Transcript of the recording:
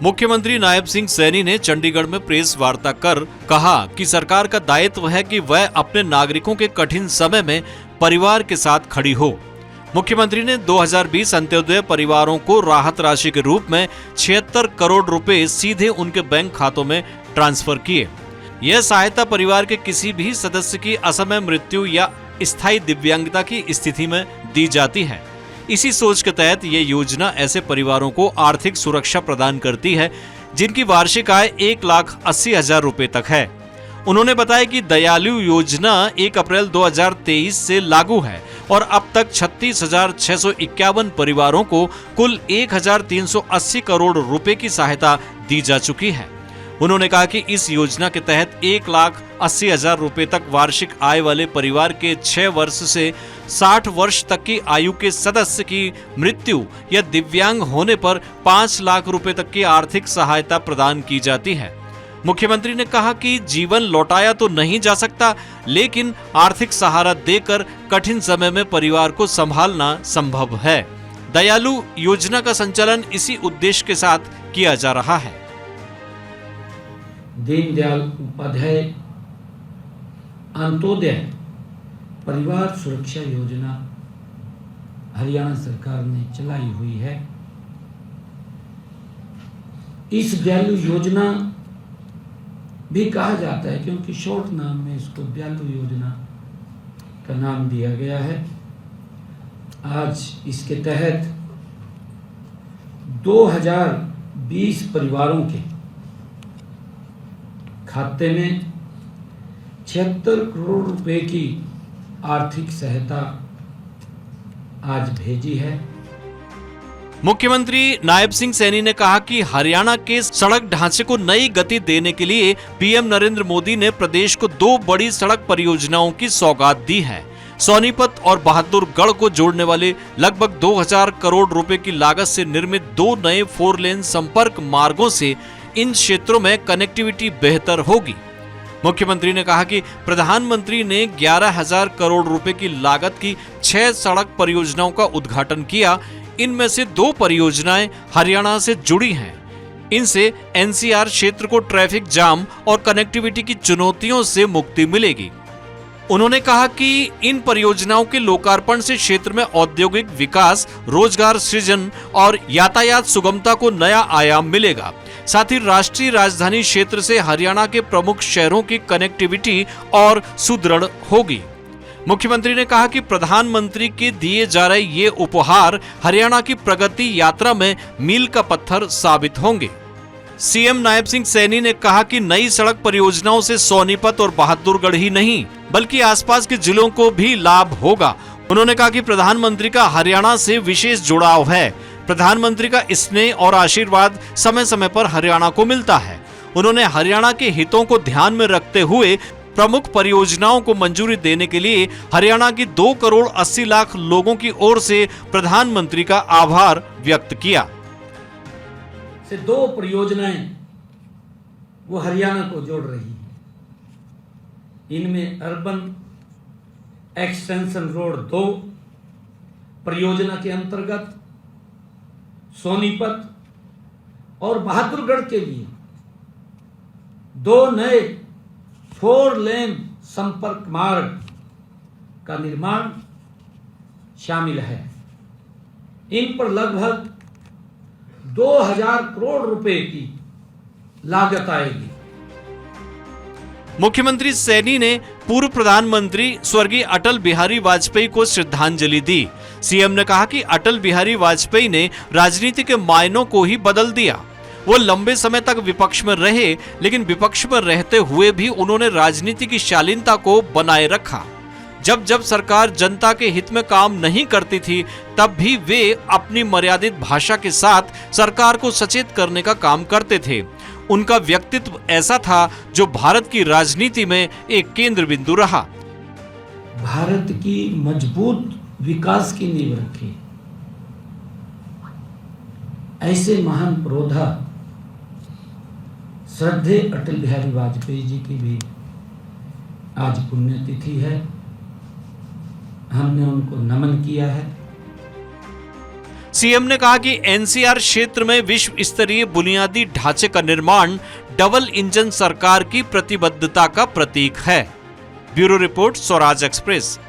मुख्यमंत्री नायब सिंह सैनी ने चंडीगढ़ में प्रेस वार्ता कर कहा कि सरकार का दायित्व है कि वह अपने नागरिकों के कठिन समय में परिवार के साथ खड़ी हो। मुख्यमंत्री ने 2020 अंत्योदय परिवारों को राहत राशि के रूप में 76 करोड़ रुपए सीधे उनके बैंक खातों में ट्रांसफर किए। यह सहायता परिवार के किसी भी सदस्य की असमय मृत्यु या स्थायी दिव्यांगता की स्थिति में दी जाती है। इसी सोच के तहत ये योजना ऐसे परिवारों को आर्थिक सुरक्षा प्रदान करती है जिनकी वार्षिक आय 1,80,000 रुपए तक है। उन्होंने बताया कि दयालु योजना 1 अप्रैल 2023 से लागू है और अब तक 36,651 परिवारों को कुल 1,380 करोड़ रुपए की सहायता दी जा चुकी है। उन्होंने कहा कि इस योजना के तहत 1,80,000 रुपए तक वार्षिक आय वाले परिवार के 6 वर्ष से 60 वर्ष तक की आयु के सदस्य की मृत्यु या दिव्यांग होने पर 5 लाख रुपए तक की आर्थिक सहायता प्रदान की जाती है। मुख्यमंत्री ने कहा कि जीवन लौटाया तो नहीं जा सकता, लेकिन आर्थिक सहारा देकर कठिन समय में परिवार को संभालना संभव है। दयालु योजना का संचालन इसी उद्देश्य के साथ किया जा रहा है। दीनदयाल उपाध्याय अंत्योदय परिवार सुरक्षा योजना हरियाणा सरकार ने चलाई हुई है। इस दयालु योजना भी कहा जाता है क्योंकि शॉर्ट नाम में इसको दयालु योजना का नाम दिया गया है। आज इसके तहत 2020 परिवारों के खाते में 76 करोड़ रुपए की आर्थिक सहायता आज भेजी है। मुख्यमंत्री नायब सिंह सैनी ने कहा कि हरियाणा के सड़क ढांचे को नई गति देने के लिए पीएम नरेंद्र मोदी ने प्रदेश को 2 बड़ी सड़क परियोजनाओं की सौगात दी है। सोनीपत और बहादुरगढ़ को जोड़ने वाले लगभग 2000 करोड़ रुपए की लागत से निर्मित 2 नए 4 लेन संपर्क मार्गों से इन क्षेत्रों में कनेक्टिविटी बेहतर होगी। मुख्यमंत्री ने कहा कि प्रधानमंत्री ने 11,000 करोड़ रुपए की लागत की 6 सड़क परियोजनाओं का उद्घाटन किया। इनमें से 2 परियोजनाएं हरियाणा से जुड़ी हैं। इनसे एनसीआर क्षेत्र को ट्रैफिक जाम और कनेक्टिविटी की चुनौतियों से मुक्ति मिलेगी। उन्होंने कहा कि इन परियोजनाओं के लोकार्पण से क्षेत्र में औद्योगिक विकास, रोजगार सृजन और यातायात सुगमता को नया आयाम मिलेगा। साथ ही राष्ट्रीय राजधानी क्षेत्र से हरियाणा के प्रमुख शहरों की कनेक्टिविटी और सुदृढ़ होगी। मुख्यमंत्री ने कहा कि प्रधानमंत्री के दिए जा रहे ये उपहार हरियाणा की प्रगति यात्रा में मील का पत्थर साबित होंगे। सीएम नायब सिंह सैनी ने कहा कि नई सड़क परियोजनाओं से सोनीपत और बहादुरगढ़ ही नहीं बल्कि आसपास के जिलों को भी लाभ होगा। उन्होंने कहा कि प्रधानमंत्री का हरियाणा से विशेष जुड़ाव है। प्रधानमंत्री का स्नेह और आशीर्वाद समय समय पर हरियाणा को मिलता है। उन्होंने हरियाणा के हितों को ध्यान में रखते हुए प्रमुख परियोजनाओं को मंजूरी देने के लिए हरियाणा की 2 करोड़ 80 लाख लोगों की ओर से प्रधानमंत्री का आभार व्यक्त किया। से 2 परियोजनाएं वो हरियाणा को जोड़ रही हैं। इनमें अर्बन एक्सटेंशन रोड 2 परियोजना के अंतर्गत सोनीपत और बहादुरगढ़ के लिए 2 नए 4 लेन संपर्क मार्ग का निर्माण शामिल है। इन पर लगभग 2000 करोड़ रुपए की लागत आएगी। मुख्यमंत्री सैनी ने पूर्व प्रधानमंत्री स्वर्गीय अटल बिहारी वाजपेयी को श्रद्धांजलि दी। सीएम ने कहा कि अटल बिहारी वाजपेयी ने राजनीति के मायनों को ही बदल दिया। वो लंबे समय तक विपक्ष में रहे, लेकिन विपक्ष में रहते हुए भी उन्होंने राजनीति की शालीनता को बनाए रखा। जब जब सरकार जनता के हित में काम नहीं करती थी, तब भी वे अपनी मर्यादित भाषा के साथ सरकार को सचेत करने का काम करते थे। उनका व्यक्तित्व ऐसा था जो भारत की राजनीति में एक केंद्र बिंदु रहा। भारत की मजबूत विकास की नींव रखी ऐसे महान पुरोधा श्रद्धेय अटल बिहारी वाजपेयी जी की भी आज पुण्यतिथि है। हमने उनको नमन किया है। सीएम ने कहा कि एनसीआर क्षेत्र में विश्व स्तरीय बुनियादी ढांचे का निर्माण डबल इंजन सरकार की प्रतिबद्धता का प्रतीक है। Bureau report, Swaraj express.